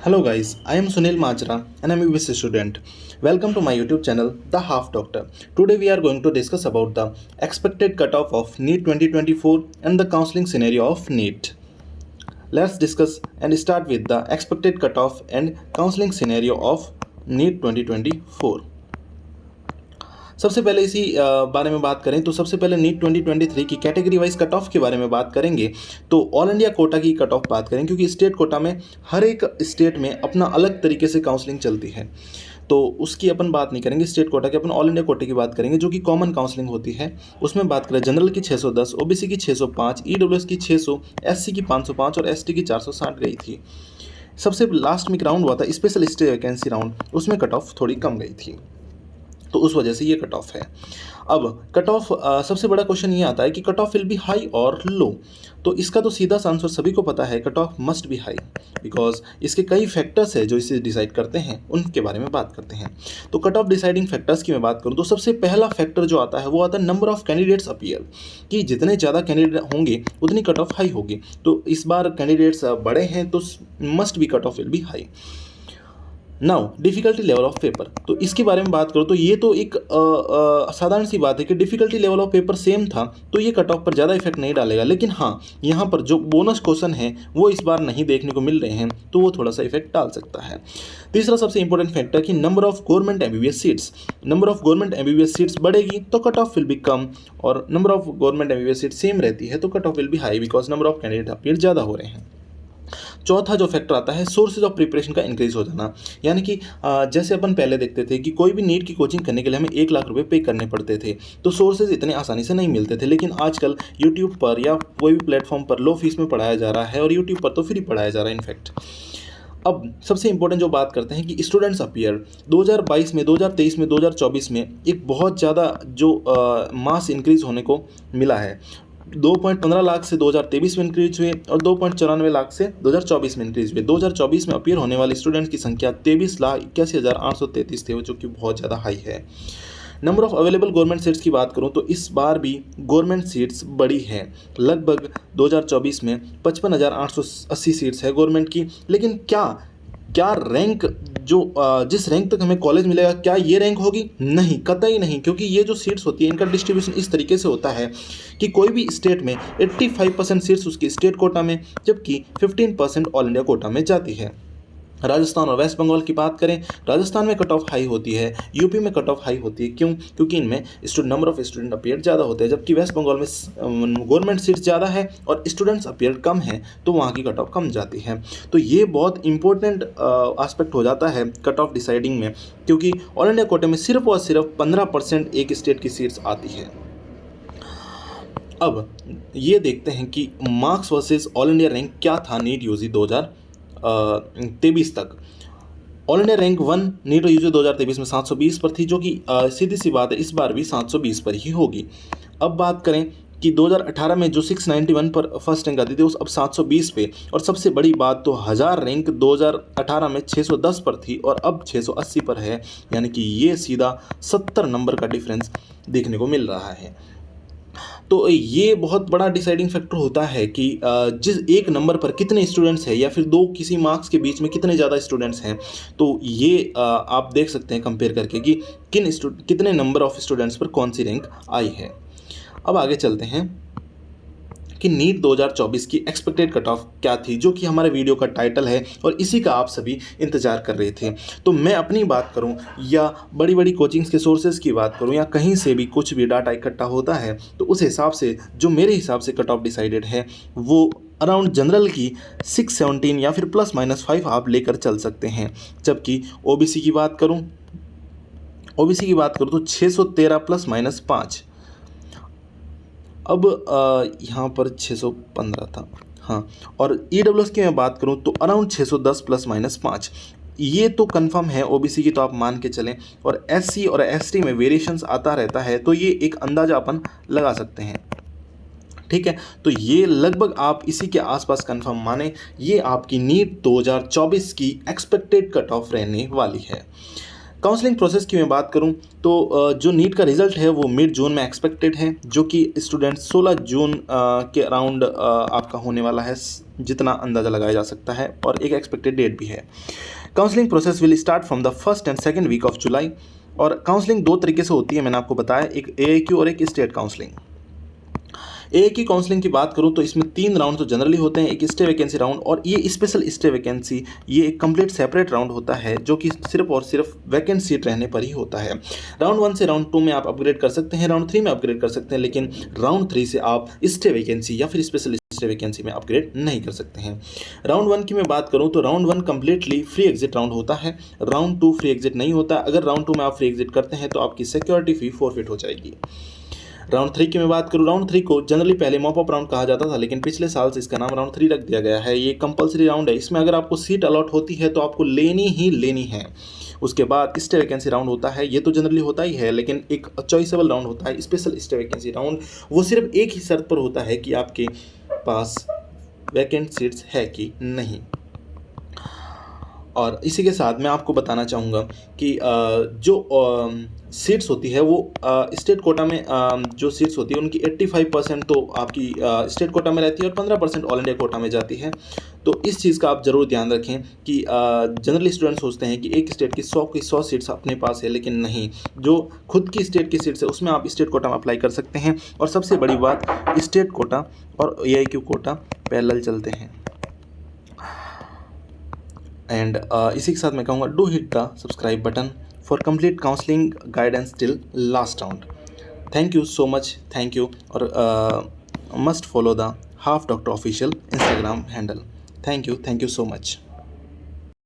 Hello guys, I am Sunil Majra and I am a UBC student. Welcome to my YouTube channel The Half Doctor. Today we are going to discuss about the expected cutoff of NEET 2024 and the counseling scenario of NEET. Let's discuss and start with the expected cutoff and counseling scenario of NEET 2024. सबसे पहले इसी बारे में बात करें तो सबसे पहले नीट 2023 की कैटेगरी वाइज कट ऑफ के बारे में बात करेंगे। तो ऑल इंडिया कोटा की कट ऑफ बात करें, क्योंकि स्टेट कोटा में हर एक स्टेट में अपना अलग तरीके से काउंसलिंग चलती है, तो उसकी अपन बात नहीं करेंगे स्टेट कोटा की, अपन ऑल इंडिया कोटे की बात करेंगे जो कि कॉमन काउंसलिंग होती है। उसमें बात करें जनरल की 610, ओबीसी की 605, ईडब्ल्यूएस की 600, एससी की 505 और एसटी की 460 गई थी। सबसे लास्ट में एक राउंड हुआ था स्पेशल स्टे वैकेंसी राउंड, उसमें कट ऑफ थोड़ी कम गई थी, तो उस वजह से ये कट ऑफ है। अब कट ऑफ सबसे बड़ा क्वेश्चन ये आता है कि cut off will be high और लो। तो इसका तो सीधा सा आंसर सभी को पता है, cut off must be high, because इसके कई फैक्टर्स है जो इसे डिसाइड करते हैं, उनके बारे में बात करते हैं। तो कट ऑफ डिसाइडिंग फैक्टर्स की मैं बात करूँ तो सबसे पहला फैक्टर जो आता है वो आता है नंबर ऑफ कैंडिडेट्स अपीयर, कि जितने ज़्यादा कैंडिडेट होंगे उतनी कट ऑफ हाई होगी। तो इस बार कैंडिडेट्स बड़े हैं तो must be cut off will be high. Now difficulty level of paper, तो इसके बारे में बात करो तो ये तो एक साधारण सी बात है कि difficulty level of paper same था तो ये कट ऑफ पर ज़्यादा इफेक्ट नहीं डालेगा, लेकिन हाँ यहाँ पर जो बोनस क्वेश्चन है वो इस बार नहीं देखने को मिल रहे हैं तो वो थोड़ा सा इफेक्ट डाल सकता है। तीसरा सबसे इंपॉर्टेंट फैक्टर कि number of government MBBS seats, number of government MBBS seats बढ़ेगी तो कट ऑफ विल बी कम, और number of government MBBS seat same रहती है तो cut off will be high, because number of candidate appear ज़्यादा हो रहे हैं। चौथा जो फैक्टर आता है सोर्सेज ऑफ प्रिपरेशन का इंक्रीज हो जाना, यानी कि जैसे अपन पहले देखते थे कि कोई भी नीट की कोचिंग करने के लिए हमें 1 लाख रुपए पे करने पड़ते थे, तो सोर्सेज इतने आसानी से नहीं मिलते थे, लेकिन आजकल यूट्यूब पर या कोई भी प्लेटफॉर्म पर लो फीस में पढ़ाया जा रहा है और यूट्यूब पर तो फ्री पढ़ाया जा रहा है इनफैक्ट। अब सबसे इंपॉर्टेंट जो बात करते हैं कि स्टूडेंट्स अपीयर 2022 में, 2023 में, 2024 में एक बहुत ज़्यादा जो मास इंक्रीज होने को मिला है। 2.15 लाख से 2023 में इंक्रीज हुए और 2.94 लाख से 2024 में इंक्रीज हुए। 2024 में अपीयर होने वाले स्टूडेंट्स की संख्या 23,81,833 थे, जो कि बहुत ज़्यादा हाई है। Number of available government seats की बात करूं तो इस बार भी गवर्नमेंट सीट्स बड़ी है, लगभग 2024 में 55,880 सीट्स है गवर्नमेंट की। लेकिन क्या रैंक जो जिस रैंक तक हमें कॉलेज मिलेगा क्या ये रैंक होगी? नहीं, कतई नहीं, क्योंकि ये जो सीट्स होती है इनका डिस्ट्रीब्यूशन इस तरीके से होता है कि कोई भी स्टेट में 85% सीट्स उसकी स्टेट कोटा में, जबकि 15% ऑल इंडिया कोटा में जाती है। राजस्थान और वेस्ट बंगाल की बात करें, राजस्थान में कट ऑफ हाई होती है, यूपी में कट ऑफ हाई होती है। क्यों? क्योंकि इनमें नंबर ऑफ स्टूडेंट अपीयर ज़्यादा होते हैं, जबकि वेस्ट बंगाल में गवर्नमेंट सीट्स ज़्यादा है और स्टूडेंट्स अपीयर कम है, तो वहाँ की कट ऑफ कम जाती है। तो ये बहुत इंपॉर्टेंट एस्पेक्ट हो जाता है कट ऑफ डिसाइडिंग में, क्योंकि ऑल इंडिया कोटे में सिर्फ और सिर्फ 15% एक स्टेट की सीट्स आती है। अब ये देखते हैं कि marks versus all India rank क्या था नीट यूजी 2023 तक। All India rank 1 NEET UG 2023 में 720 पर थी, जो कि सीधी सी बात है इस बार भी 720 पर ही होगी। अब बात करें कि 2018 में जो 691 पर फर्स्ट रैंक आती थी उस अब 720 पे, और सबसे बड़ी बात तो 1000 रैंक 2018 में 610 पर थी और अब 680 पर है, यानी कि ये सीधा 70 नंबर का डिफरेंस देखने को मिल रहा है। तो ये बहुत बड़ा डिसाइडिंग फैक्टर होता है कि जिस एक नंबर पर कितने स्टूडेंट्स हैं या फिर दो किसी मार्क्स के बीच में कितने ज़्यादा स्टूडेंट्स हैं। तो ये आप देख सकते हैं कंपेयर करके कि कितने नंबर ऑफ स्टूडेंट्स पर कौन सी रैंक आई है। अब आगे चलते हैं कि नीट 2024 की एक्सपेक्टेड कट ऑफ क्या थी, जो कि हमारे वीडियो का टाइटल है और इसी का आप सभी इंतजार कर रहे थे। तो मैं अपनी बात करूं या बड़ी बड़ी कोचिंग्स के सोर्सेज की बात करूं या कहीं से भी कुछ भी डाटा इकट्ठा होता है, तो उस हिसाब से जो मेरे हिसाब से कट ऑफ डिसाइडेड है वो अराउंड जनरल की 617 या फिर ±5 आप लेकर चल सकते हैं। जबकि ओबीसी की बात करूँ तो 613 ±5। अब यहाँ पर 615 था, हाँ। और ईडब्ल्यूएस की मैं बात करूँ तो अराउंड 610 ±5, ये तो कंफर्म है। ओबीसी की तो आप मान के चलें, और एससी और एसटी में वेरिएशंस आता रहता है, तो ये एक अंदाजा अपन लगा सकते हैं, ठीक है। तो ये लगभग आप इसी के आसपास कंफर्म माने, ये आपकी नीट 2024 की एक्सपेक्टेड कट ऑफ रहने वाली है। काउंसलिंग प्रोसेस की मैं बात करूं तो जो नीट का रिज़ल्ट है वो मिड जून में एक्सपेक्टेड है, जो कि स्टूडेंट 16 जून के अराउंड आपका होने वाला है, जितना अंदाज़ा लगाया जा सकता है, और एक एक्सपेक्टेड डेट भी है। Counselling process will start from the first and second week of July. और काउंसलिंग दो तरीके से होती है, मैंने आपको बताया, एक AAQ और एक स्टेट काउंसलिंग। AAQ काउंसलिंग की बात करूं तो इसमें 3 राउंड तो जनरली होते हैं, एक स्टे वैकेंसी राउंड और ये स्पेशल स्टे वैकेंसी, ये एक कंप्लीट सेपरेट राउंड होता है जो कि सिर्फ और सिर्फ वैकेंट सीट रहने पर ही होता है। राउंड 1 से राउंड 2 में आप अपग्रेड कर सकते हैं, राउंड 3 में अपग्रेड कर सकते हैं, लेकिन राउंड 3 से आप स्टे वैकेंसी या फिर स्पेशल स्टे वैकेंसी में अपग्रेड नहीं कर सकते हैं। राउंड 1 की मैं बात करूं तो round 1 completely free exit round होता है, राउंड 2 फ्री एग्जिट नहीं होता। अगर राउंड 2 में आप फ्री एग्जिट करते हैं तो आपकी सिक्योरिटी फी फॉरफिट हो जाएगी। राउंड 3 की मैं बात करूँ, राउंड 3 को जनरली पहले मॉप अप राउंड कहा जाता था, लेकिन पिछले साल से इसका नाम राउंड 3 रख दिया गया है। ये कंपलसरी राउंड है, इसमें अगर आपको सीट अलॉट होती है तो आपको लेनी ही लेनी है। उसके बाद स्टे वैकेंसी राउंड होता है, ये तो जनरली होता ही है, लेकिन एक चॉइसेबल राउंड होता है स्पेशल स्टे वैकेंसी राउंड। वो सिर्फ एक ही शर्त पर होता है कि आपके पास वैकेंट सीट्स है कि नहीं। और इसी के साथ मैं आपको बताना चाहूँगा कि जो सीट्स होती है वो स्टेट कोटा में जो सीट्स होती है उनकी 85% तो आपकी स्टेट कोटा में रहती है और 15% ऑल इंडिया कोटा में जाती है। तो इस चीज़ का आप ज़रूर ध्यान रखें कि जनरली स्टूडेंट्स सोचते हैं कि एक स्टेट की 100 सीट्स अपने पास है, लेकिन नहीं, जो खुद की स्टेट की सीट्स है उसमें आप स्टेट कोटा में अप्लाई कर सकते हैं। और सबसे बड़ी बात, स्टेट कोटा और AIQ कोटा पैरेलल चलते हैं। एंड इसी के साथ मैं कहूँगा, do hit the subscribe button for complete counselling guidance till last round. Thank you so much, thank you. और must follow the half doctor official Instagram handle. Thank you so much.